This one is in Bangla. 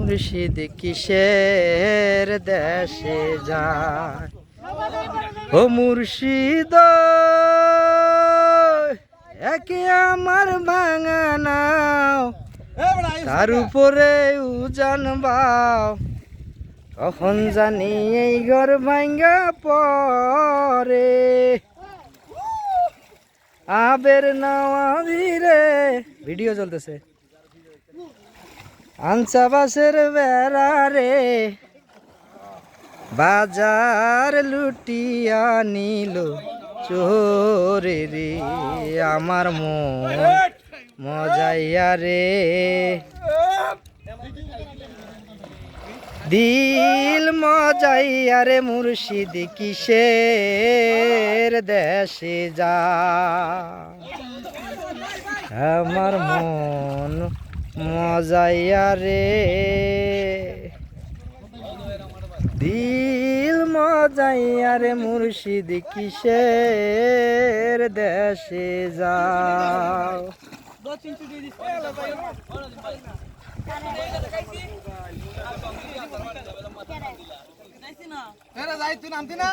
মুর্শিদ কিসের দেশে যায় ও মুর্শিদ একে আমার ভাঙা নাও তার উপরে উজান বাও কখন জানি এই ঘর ভাঙ্গা পরে আবের নাওয়া ধীরে ভিডিও চলতেছে আনসা বাসের বেড়া রে বাজার লুটিয়া নিল চোরে রে আমার মন মজাইয়া রে দিল মজাইয়া রে মুর্শিদ কিসের দেশে যা আমার মন মজাইয়া রে দিল মজাইয়া রে মুর্শিদ কিসের দেশে যাও যাই তুই নামতি না